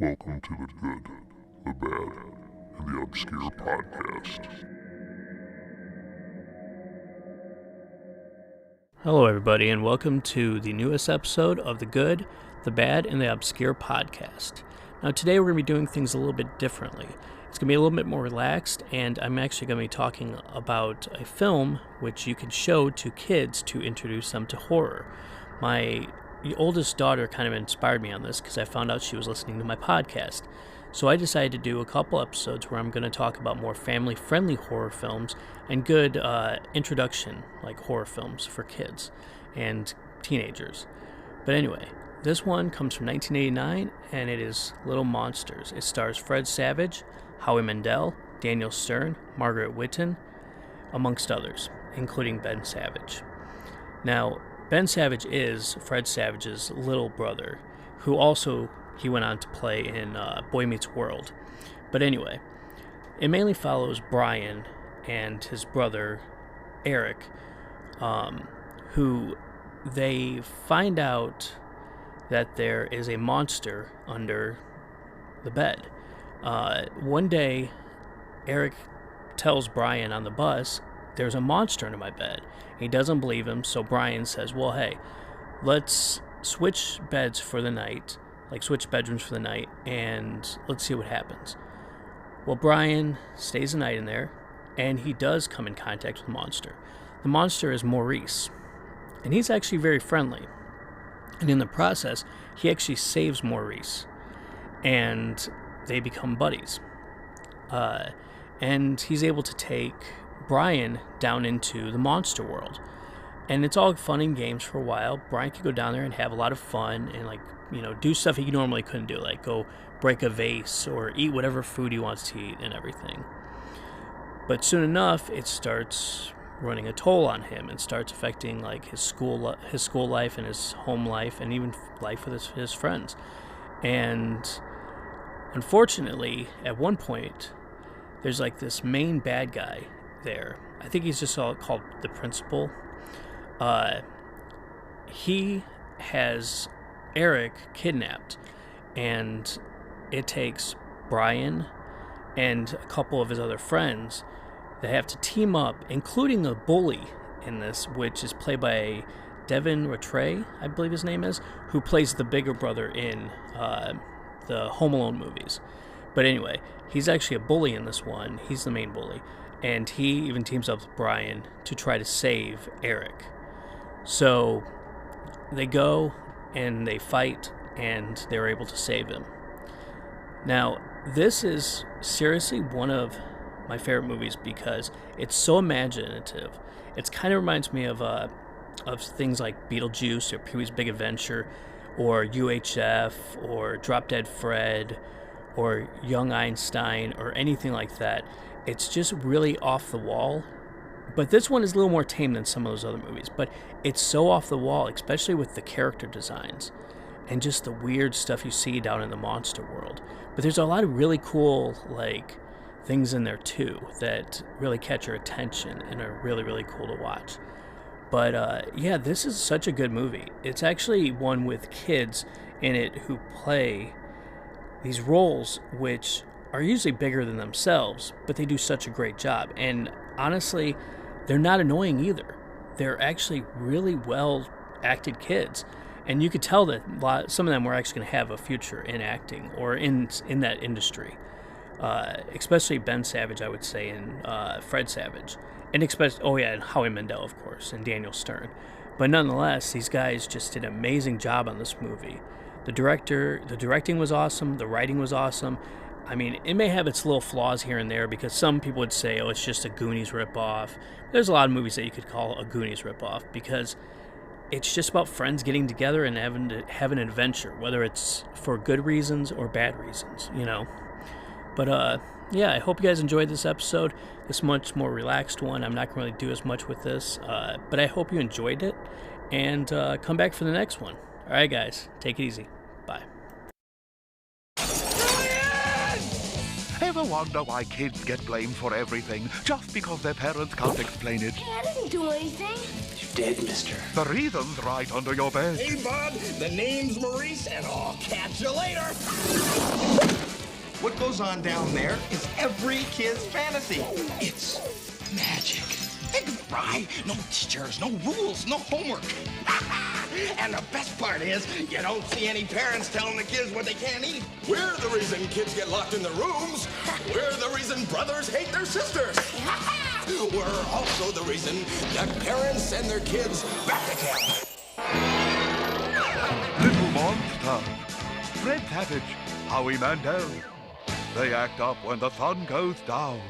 Welcome to the Good, the Bad, and the Obscure podcast. Hello, everybody, and welcome to the newest episode of the Good, the Bad, and the Obscure podcast. Now, today we're going to be doing things a little bit differently. It's going to be a little bit more relaxed, and I'm actually going to be talking about a film which you can show to kids to introduce them to horror. My oldest daughter kind of inspired me on this because I found out she was listening to my podcast. So I decided to do a couple episodes where I'm going to talk about more family-friendly horror films and good introduction, like horror films for kids and teenagers. But anyway, this one comes from 1989, and it is Little Monsters. It stars Fred Savage, Howie Mandel, Daniel Stern, Margaret Whitten, amongst others, including Ben Savage. Now, Ben Savage is Fred Savage's little brother, who also he went on to play in Boy Meets World. But anyway, it mainly follows Brian and his brother Eric, who they find out that there is a monster under the bed. One day, Eric tells Brian on the bus, "There's a monster under my bed." He doesn't believe him, so Brian says, "Well, hey, let's switch beds for the night, switch bedrooms for the night, and let's see what happens." Well, Brian stays the night in there, and he does come in contact with the monster. The monster is Maurice, and he's actually very friendly. And in the process, he actually saves Maurice, and they become buddies. And he's able to take Brian down into the monster world. And it's all fun and games for a while. Brian can go down there and have a lot of fun and do stuff he normally couldn't do, like go break a vase or eat whatever food he wants to eat and everything. But soon enough, it starts running a toll on him and starts affecting his school life and his home life and even life with his friends. And unfortunately, at one point, there's this main bad guy there. I think he's just called the principal. He has Eric kidnapped, and it takes Brian and a couple of his other friends that have to team up, including a bully in this, which is played by Devin Rattray, I believe his name is, who plays the bigger brother in the Home Alone movies. But anyway, he's actually a bully in this one. He's the main bully. And he even teams up with Brian to try to save Eric. So they go and they fight, and they're able to save him. Now, this is seriously one of my favorite movies because it's so imaginative. It kind of reminds me of things like Beetlejuice or Pee-wee's Big Adventure or UHF or Drop Dead Fred or Young Einstein or anything like that. It's just really off the wall. But this one is a little more tame than some of those other movies. But it's so off the wall, especially with the character designs and just the weird stuff you see down in the monster world. But there's a lot of really cool, things in there too that really catch your attention and are really, really cool to watch. But yeah, this is such a good movie. It's actually one with kids in it who play these roles which are usually bigger than themselves, but they do such a great job. And honestly, they're not annoying either. They're actually really well acted kids, and you could tell that some of them were actually going to have a future in acting or in that industry. Especially Ben Savage, I would say, and Fred Savage, and and Howie Mandel, of course, and Daniel Stern. But nonetheless, these guys just did an amazing job on this movie. The directing was awesome. The writing was awesome. I mean, it may have its little flaws here and there because some people would say, oh, it's just a Goonies ripoff. There's a lot of movies that you could call a Goonies ripoff because it's just about friends getting together and having to have an adventure, whether it's for good reasons or bad reasons, But, yeah, I hope you guys enjoyed this episode. This much more relaxed one. I'm not going to really do as much with this, but I hope you enjoyed it, and come back for the next one. All right, guys, take it easy. Bye. Ever wonder why kids get blamed for everything just because their parents can't explain it? Hey, I didn't do anything. You did, mister. The reason's right under your bed. Hey, bud, the name's Maurice, and I'll catch you later. goes on down there is every kid's fantasy. It's magic. Think of it, Bri. No teachers, no rules, no homework. And the best part is, you don't see any parents telling the kids what they can't eat. We're the reason kids get locked in their rooms. We're the reason brothers hate their sisters. We're also the reason that parents send their kids back to camp. Little monster, Fred Savage, Howie Mandel. They act up when the sun goes down.